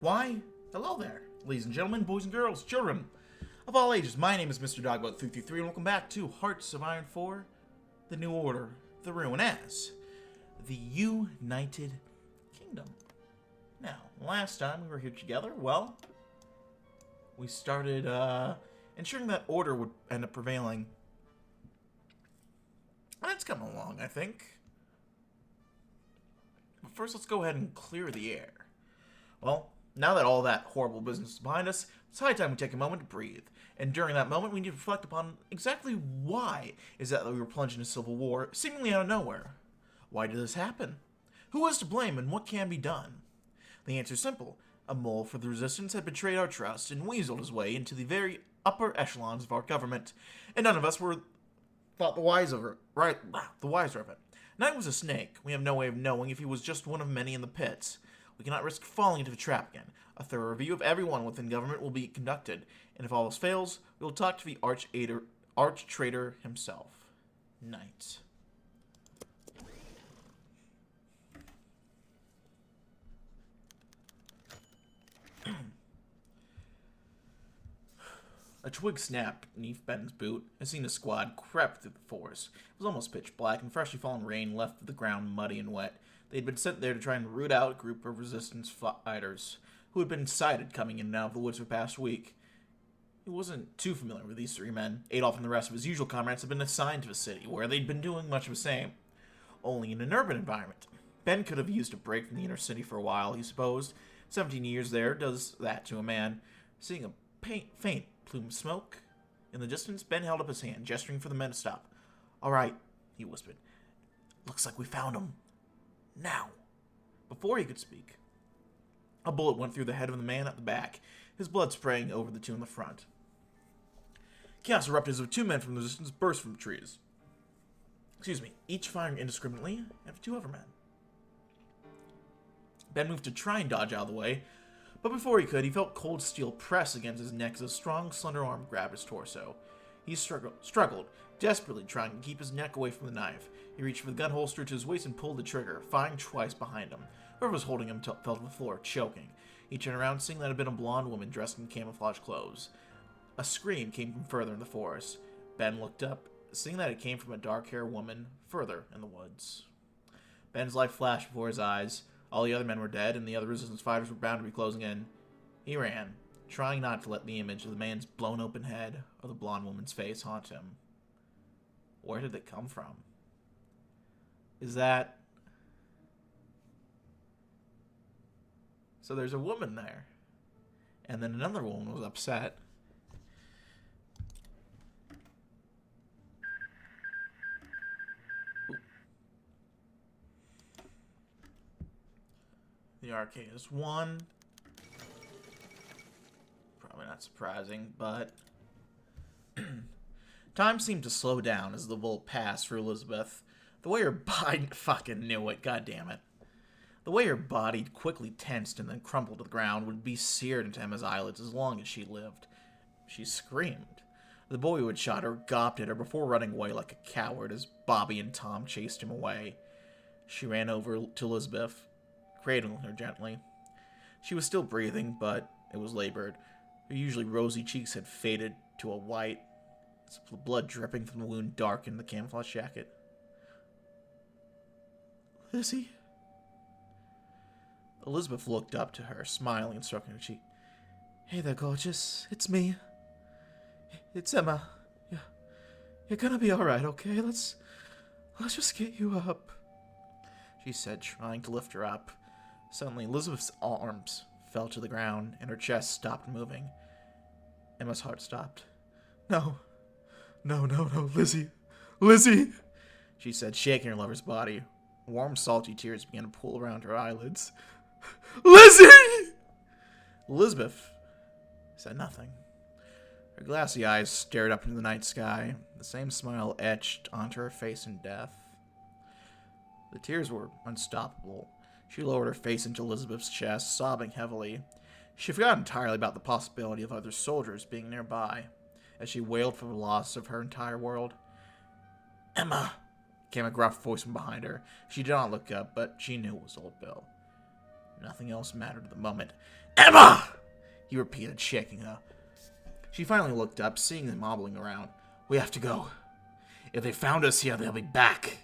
Why, hello there, ladies and gentlemen, boys and girls, children of all ages. My name is Mr. Dogbot333, and welcome back to Hearts of Iron 4, The New Order, The Ruin as the United Kingdom. Now, last time we were here together, well, we started ensuring that order would end up prevailing. And it's coming along, I think. But first, let's go ahead and clear the air. Well, now that all that horrible business is behind us, it's high time we take a moment to breathe. And during that moment, we need to reflect upon exactly why is that we were plunged into civil war, seemingly out of nowhere. Why did this happen? Who was to blame, and what can be done? The answer is simple. A mole for the resistance had betrayed our trust and weaseled his way into the very upper echelons of our government, and none of us were thought the wiser of it. Knight was a snake. We have no way of knowing if he was just one of many in the pits. We cannot risk falling into the trap again. A thorough review of everyone within government will be conducted, and if all else fails, we will talk to the arch-traitor himself. Knight. A twig snapped beneath Ben's boot. As seen a squad crept through the forest. It was almost pitch black, and freshly fallen rain left the ground muddy and wet. They had been sent there to try and root out a group of resistance fighters who had been sighted coming in and out of the woods for the past week. He wasn't too familiar with these three men. Adolf and the rest of his usual comrades had been assigned to the city, where they'd been doing much of the same, only in an urban environment. Ben could have used a break from the inner city for a while, he supposed. 17 years there does that to a man. Seeing a faint plume of smoke in the distance, Ben held up his hand, gesturing for the men to stop. "All right," he whispered. "Looks like we found him. Now." Before he could speak, a bullet went through the head of the man at the back, his blood spraying over the two in the front. Chaos erupted as two men from the resistance burst from the trees. Each firing indiscriminately at two other men. Ben moved to try and dodge out of the way, but before he could, he felt cold steel press against his neck as a strong, slender arm grabbed his torso. He struggled, desperately trying to keep his neck away from the knife. He reached for the gun holster to his waist and pulled the trigger, firing twice behind him. Whoever was holding him fell to the floor, choking. He turned around, seeing that it had been a blonde woman dressed in camouflage clothes. A scream came from further in the forest. Ben looked up, seeing that it came from a dark-haired woman further in the woods. Ben's life flashed before his eyes. All the other men were dead, and the other resistance fighters were bound to be closing in. He ran, trying not to let the image of the man's blown-open head or the blonde woman's face haunt him. Where did it come from? Is that... So there's a woman there. And then another woman was upset. Ooh. The arcade is one. Probably not surprising, but... Time seemed to slow down as the bullet passed for Elizabeth. The way her body... Fucking knew it, goddammit. The way her body quickly tensed and then crumpled to the ground would be seared into Emma's eyelids as long as she lived. She screamed. The boy who had shot her gawped at her before running away like a coward as Bobby and Tom chased him away. She ran over to Elizabeth, cradling her gently. She was still breathing, but it was labored. Her usually rosy cheeks had faded to a white. The blood dripping from the wound darkened the camouflage jacket. "Lizzie?" Elizabeth looked up to her, smiling and stroking her cheek. "Hey there, gorgeous. It's me. It's Emma. You're gonna be alright, okay? Let's just get you up," she said, trying to lift her up. Suddenly, Elizabeth's arms fell to the ground, and her chest stopped moving. Emma's heart stopped. No, Lizzie. Lizzie!" she said, shaking her lover's body. Warm, salty tears began to pool around her eyelids. "Lizzie!" Elizabeth said nothing. Her glassy eyes stared up into the night sky, the same smile etched onto her face in death. The tears were unstoppable. She lowered her face into Elizabeth's chest, sobbing heavily. She forgot entirely about the possibility of other soldiers being nearby, as she wailed for the loss of her entire world. "Emma!" came a gruff voice from behind her. She did not look up, but she knew it was old Bill. Nothing else mattered at the moment. Emma! He repeated, shaking her. She finally looked up, seeing them hobbling around. We have to go. If they found us here, they'll be back.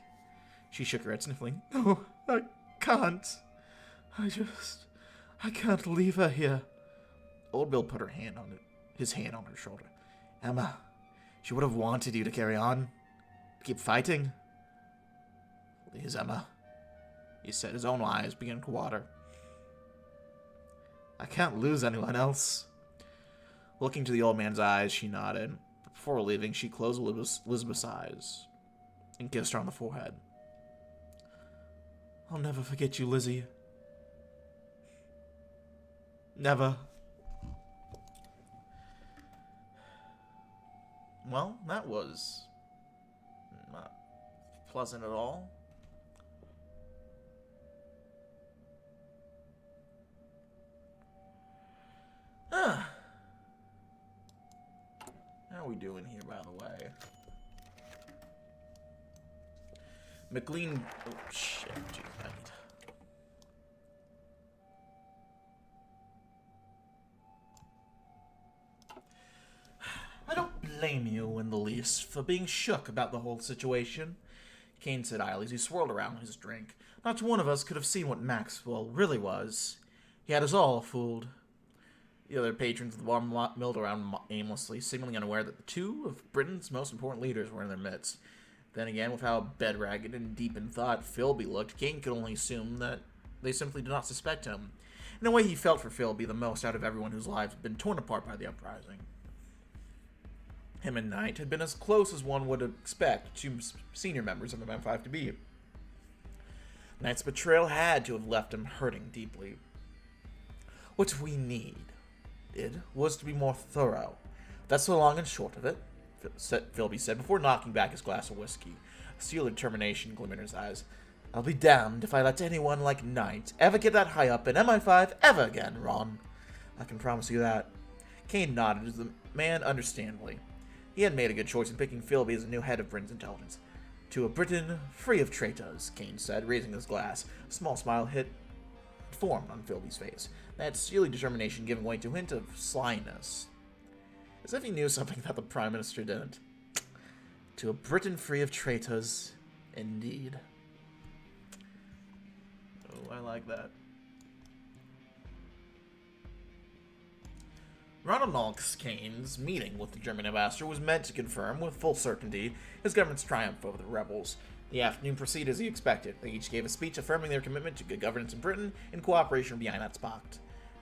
She shook her head, sniffling. No, I can't. I can't leave her here. Old Bill put his hand on her shoulder. Emma, she would have wanted you to carry on. Keep fighting. Please, Emma, he said, his own eyes began to water. I can't lose anyone else. Looking to the old man's eyes, she nodded. Before leaving, she closed Elizabeth's eyes and kissed her on the forehead. I'll never forget you, Lizzie. Never. Well, that was not pleasant at all. How are we doing here, by the way? McLean... Oh, shit. Jeez, I don't blame you in the least for being shook about the whole situation, Kane said idly as he swirled around his drink. Not one of us could have seen what Maxwell really was. He had us all fooled. The other patrons of the bar milled around aimlessly, seemingly unaware that the two of Britain's most important leaders were in their midst. Then again, with how bedraggled and deep in thought Philby looked, Kane could only assume that they simply did not suspect him. In a way, he felt for Philby the most out of everyone whose lives had been torn apart by the uprising. Him and Knight had been as close as one would expect two senior members of the M5 to be. Knight's betrayal had to have left him hurting deeply. What we needed was to be more thorough. That's the long and short of it, Philby said before knocking back his glass of whiskey. A steel determination glimmered in his eyes. I'll be damned if I let anyone like Knight ever get that high up in MI5 ever again, Ron. I can promise you that. Kane nodded to the man understandably. He had made a good choice in picking Philby as the new head of Britain's intelligence. To a Britain free of traitors, Kane said, raising his glass. A small smile formed on Philby's face. That steely determination giving way to a hint of slyness. As if he knew something that the Prime Minister didn't. To a Britain free of traitors, indeed. Oh, I like that. Ronald Kane's meeting with the German ambassador was meant to confirm, with full certainty, his government's triumph over the rebels. The afternoon proceeded as he expected. They each gave a speech affirming their commitment to good governance in Britain and cooperation behind that spot.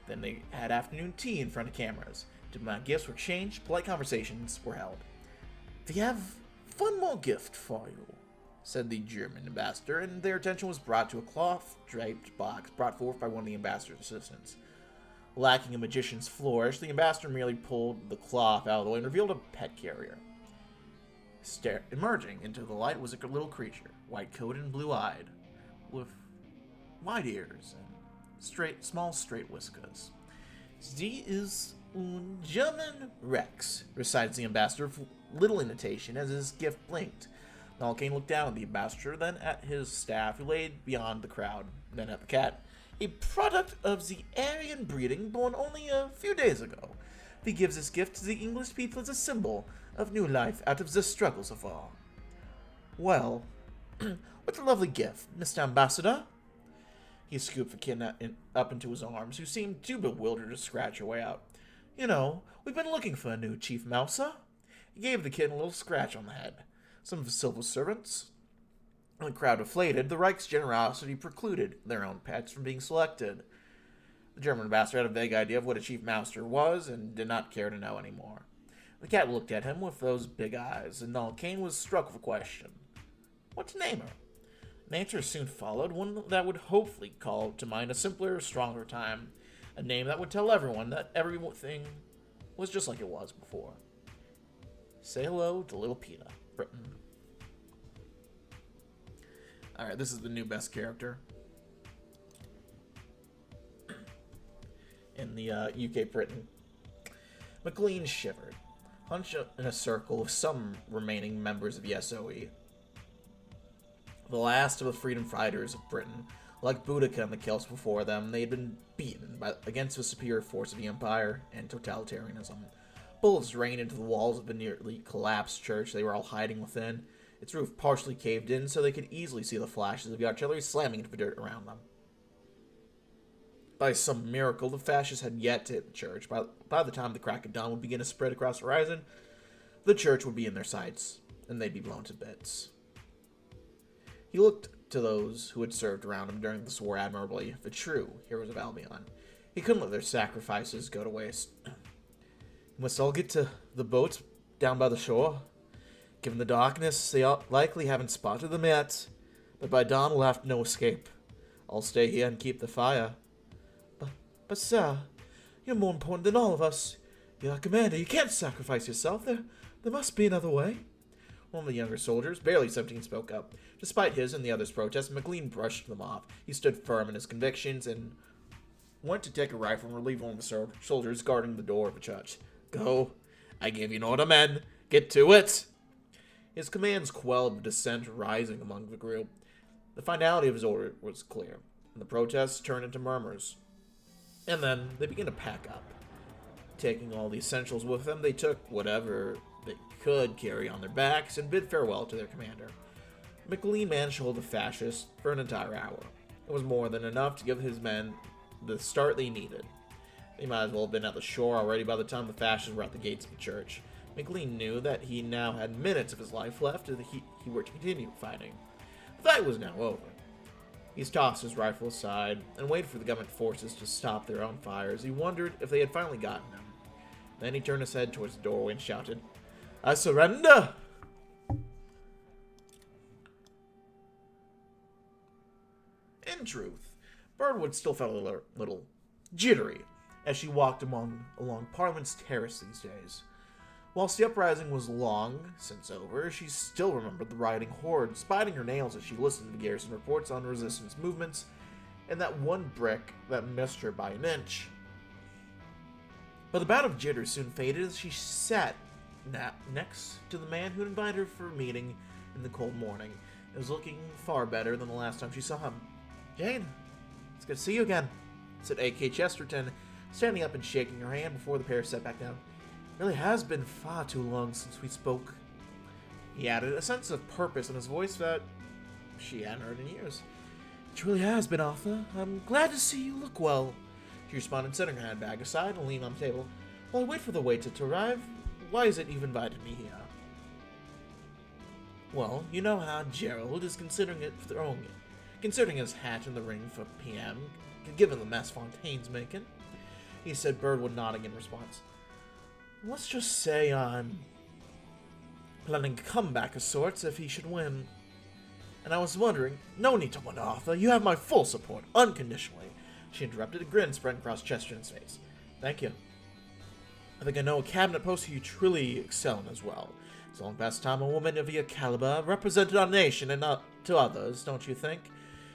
Then they had afternoon tea in front of cameras. Diplomatic gifts were exchanged, polite conversations were held. We have one more gift for you, said the German ambassador, and their attention was brought to a cloth-draped box brought forth by one of the ambassador's assistants. Lacking a magician's flourish, the ambassador merely pulled the cloth out of the way and revealed a pet carrier. Emerging into the light was a little creature, white-coated and blue-eyed, with wide ears and small straight whiskers. "Sie ist ein German Rex," recited the ambassador with little intonation as his gift blinked. Kane looked down at the ambassador, then at his staff, who laid beyond the crowd, then at the cat. "A product of the Aryan breeding born only a few days ago. He gives this gift to the English people as a symbol of new life out of the struggles of war." "Well, what a lovely gift, Mr. Ambassador." He scooped the kitten up into his arms, who seemed too bewildered to scratch her way out. "You know, we've been looking for a new Chief Mouser." He gave the kitten a little scratch on the head. Some of his civil servants, when the crowd deflated, the Reich's generosity precluded their own pets from being selected. The German ambassador had a vague idea of what a Chief Mouser was and did not care to know any more. The cat looked at him with those big eyes, and Kane was struck with a question. What to name her? An answer soon followed, one that would hopefully call to mind a simpler, stronger time. A name that would tell everyone that everything was just like it was before. Say hello to little Peter, Britain. Alright, this is the new best character in the UK Britain. McLean shivered, hunched in a circle of some remaining members of the SOE. The last of the freedom fighters of Britain, Like Boudica and the Celts before them, they had been beaten against the superior force of the Empire and totalitarianism. Bullets rained into the walls of the nearly collapsed church they were all hiding within. Its roof partially caved in so they could easily see the flashes of the artillery slamming into the dirt around them. By some miracle, the fascists had yet to hit the church. By the time the crack of dawn would begin to spread across the horizon, the church would be in their sights, and they'd be blown to bits. He looked to those who had served around him during this war admirably, the true heroes of Albion. He couldn't let their sacrifices go to waste. We must all get to the boats down by the shore. Given the darkness, they likely haven't spotted them yet, but by dawn we'll have no escape. I'll stay here and keep the fire. But sir, you're more important than all of us. You're our commander. You can't sacrifice yourself. There must be another way. One of the younger soldiers, barely 17, spoke up. Despite his and the others' protests, McLean brushed them off. He stood firm in his convictions and went to take a rifle and relieve one of the soldiers guarding the door of the church. Go. I gave you an order, men. Get to it. His commands quelled the dissent rising among the group. The finality of his order was clear, and the protests turned into murmurs. And then they began to pack up. Taking all the essentials with them, they took whatever they could carry on their backs and bid farewell to their commander. McLean managed to hold the fascists for an entire hour. It was more than enough to give his men the start they needed. They might as well have been at the shore already by the time the fascists were at the gates of the church. McLean knew that he now had minutes of his life left if he were to continue fighting. The fight was now over. He tossed his rifle aside and waited for the government forces to stop their own fires. He wondered if they had finally gotten him. Then he turned his head towards the doorway and shouted, "I surrender!" In truth, Birdwood still felt a little jittery as she walked along Parliament's terrace these days. Whilst the uprising was long since over, she still remembered the rioting hordes, biting her nails as she listened to Garrison reports on resistance movements, and that one brick that missed her by an inch. But the bout of jitters soon faded as she sat next to the man who had invited her for a meeting in the cold morning. It was looking far better than the last time she saw him. "Jane, it's good to see you again," said A.K. Chesterton, standing up and shaking her hand before the pair sat back down. "It really has been far too long since we spoke," he added, a sense of purpose in his voice that she hadn't heard in years. "It really has been, Arthur. I'm glad to see you look well," she responded, setting her handbag aside and leaning on the table. "While I wait for the waiter to arrive, why is it you've invited me here?" "Well, you know how Gerald is considering his hat in the ring for PM, given the mess Fontaine's making," he said, Birdwood nodding in response. "Let's just say I'm planning a comeback of sorts if he should win. And I was wondering—" "No need to wonder, Arthur. You have my full support, unconditionally," she interrupted, a grin spreading across Chesterton's face. "Thank you. I think I know a cabinet post you truly excel in as well. It's the long past time a woman of your caliber represented our nation and not to others, don't you think?"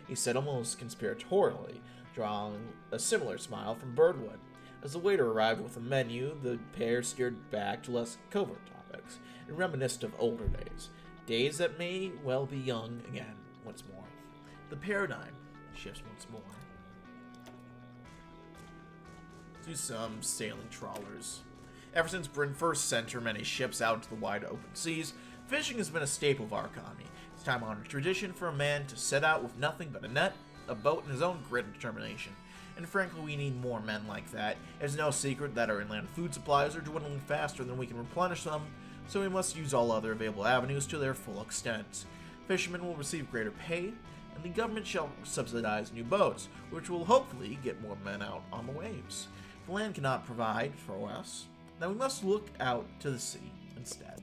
he said almost conspiratorially, drawing a similar smile from Birdwood. As the waiter arrived with a menu, the pair steered back to less covert topics and reminisced of older days that may well be young again once more. The paradigm shifts once more to some sailing trawlers. Ever since Britain first sent her many ships out into the wide open seas, fishing has been a staple of our economy. It's time-honored tradition for a man to set out with nothing but a net, a boat, and his own grit and determination. And frankly, we need more men like that. It's no secret that our inland food supplies are dwindling faster than we can replenish them, so we must use all other available avenues to their full extent. Fishermen will receive greater pay, and the government shall subsidize new boats, which will hopefully get more men out on the waves. If the land cannot provide for us, then we must look out to the sea instead.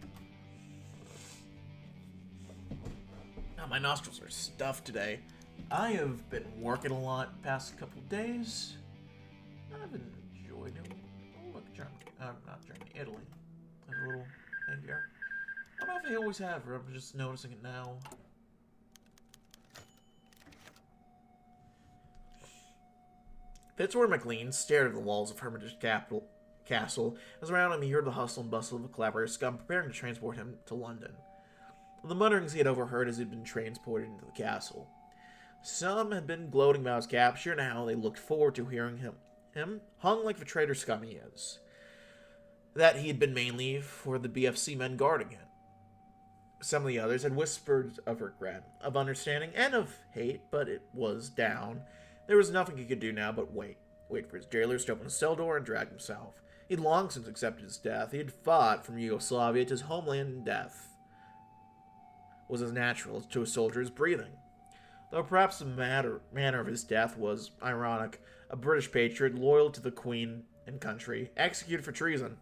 Now, my nostrils are stuffed today. I have been working a lot the past couple of days. I've enjoyed it. Oh, look, not Germany, Italy. There's a little thing here. I don't know if they always have, or I'm just noticing it now. Fitzroy McLean stared at the walls of Hermitage Castle as around him he heard the hustle and bustle of the collaborator scum preparing to transport him to London. The mutterings he had overheard as he had been transported into the castle. Some had been gloating about his capture, and how they looked forward to hearing him hung like the traitor scum he is. That he had been mainly for the BFC men guarding him. Some of the others had whispered of regret, of understanding, and of hate, but it was down. There was nothing he could do now but wait. Wait for his jailers to open his cell door and drag himself. He'd long since accepted his death. He had fought from Yugoslavia to his homeland, and death was as natural to a soldier as breathing. Though perhaps the manner of his death was ironic. A British patriot, loyal to the Queen and country, executed for treason.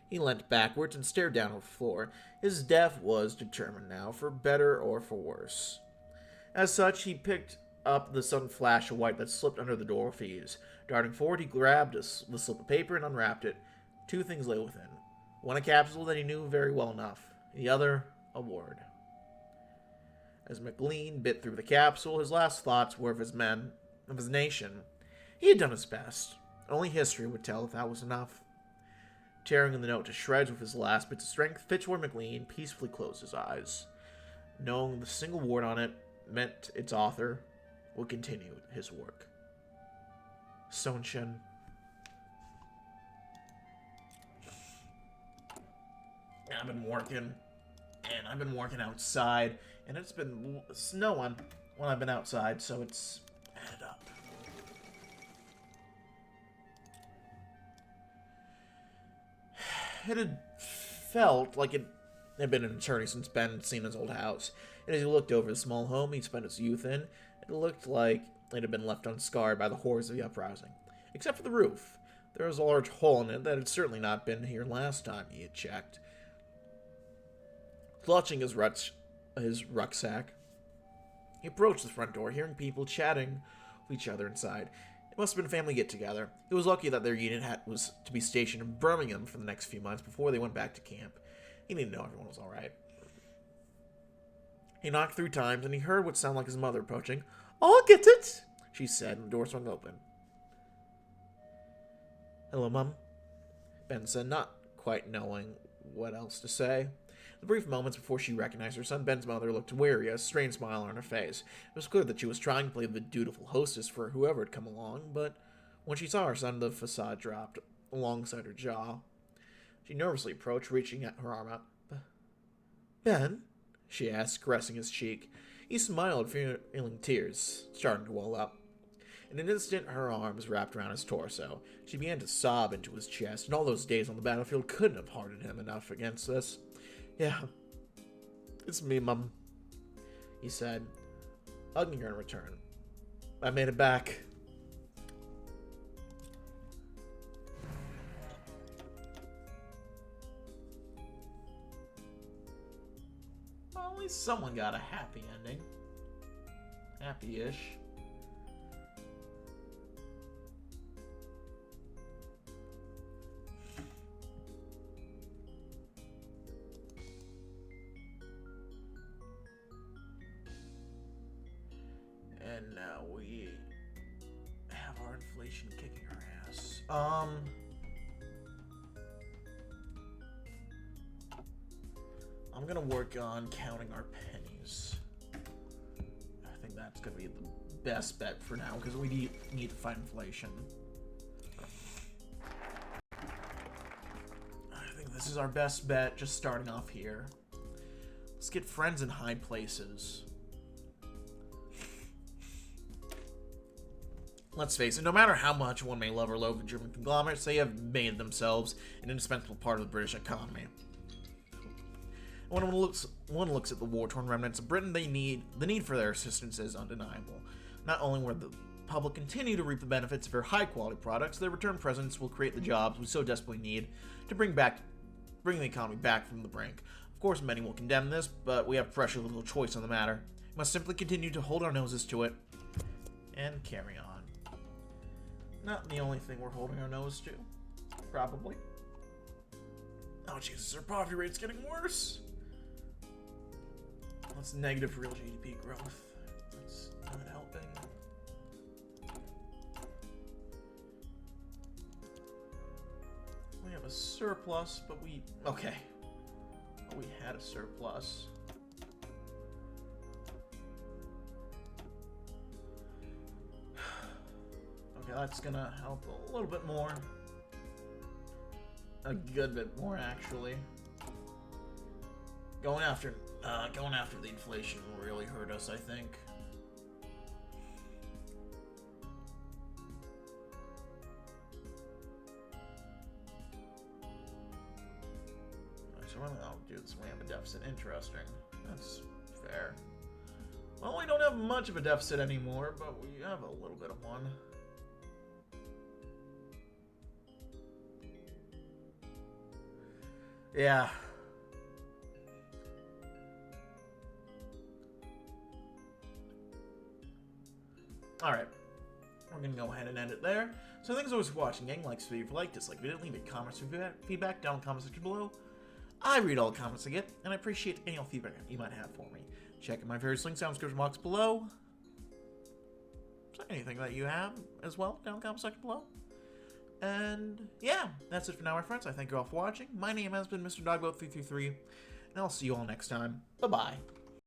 He leant backwards and stared down at the floor. His death was determined now, for better or for worse. As such, he picked up the sudden flash of white that slipped under the door with ease. Darting forward, he grabbed the slip of paper and unwrapped it. Two things lay within. One a capsule that he knew very well enough. The other, a word. As McLean bit through the capsule, his last thoughts were of his men, of his nation. He had done his best. Only history would tell if that was enough. Tearing the note to shreds with his last bits of strength, Fitzroy McLean peacefully closed his eyes, knowing the single word on it meant its author would continue his work. Sonshin. I've been working, and I've been working outside, and it's been snowing when I've been outside, so it's added up. It had felt like it had been an eternity since Ben had seen his old house, and as he looked over the small home he'd spent his youth in, it looked like it had been left unscarred by the horrors of the uprising. Except for the roof. There was a large hole in it that had certainly not been here last time he had checked. Clutching his rucksack, he approached the front door, hearing people chatting with each other inside. It must have been a family get-together. He was lucky that their unit was to be stationed in Birmingham for the next few months before they went back to camp. He needed to know everyone was alright. He knocked 3 times, and he heard what sounded like his mother approaching. "I'll get it," she said, and the door swung open. "Hello, Mum," Ben said, not quite knowing what else to say. The brief moments before she recognized her son, Ben's mother looked weary, a strained smile on her face. It was clear that she was trying to play the dutiful hostess for whoever had come along, but when she saw her son, the facade dropped alongside her jaw. She nervously approached, reaching her arm out. "Ben?" she asked, caressing his cheek. He smiled, feeling tears starting to well up. In an instant, her arms wrapped around his torso. She began to sob into his chest, and all those days on the battlefield couldn't have hardened him enough against this. "Yeah, it's me, Mum," he said, hugging her in return. "I made it back." Well, at least someone got a happy ending. Happy-ish. And now we have our inflation kicking our ass. I'm gonna work on counting our pennies. I think that's gonna be the best bet for now, because we need to fight inflation. I think this is our best bet, just starting off here. Let's get friends in high places. Let's face it, no matter how much one may love or loathe the German conglomerates, they have made themselves an indispensable part of the British economy. When one looks at the war-torn remnants of Britain, the need for their assistance is undeniable. Not only will the public continue to reap the benefits of their high-quality products, their return presence will create the jobs we so desperately need to bring the economy back from the brink. Of course, many will condemn this, but we have precious little choice on the matter. We must simply continue to hold our noses to it and carry on. Not the only thing we're holding our nose to, probably. Oh Jesus, our poverty rate's getting worse. That's negative real GDP growth. That's not helping. We have a surplus, but we had a surplus. that's gonna help a little bit more. A good bit more, actually. Going after the inflation will really hurt us, I think. So I'll do this. We have a deficit. Interesting. That's fair. Well, we don't have much of a deficit anymore, but we have a little bit of one. Yeah. Alright. We're gonna go ahead and end it there. So thanks always for watching, gang. Like, so if you liked, dislike, video, leave a comments or feedback down in the comment section below. I read all the comments I get, and I appreciate any feedback you might have for me. Check out my various links down in the description box below. So anything that you have as well down in the comment section below. And yeah, that's it for now, my friends. I thank you all for watching. My name has been Mr. Dogboat333, and I'll see you all next time. Bye-bye.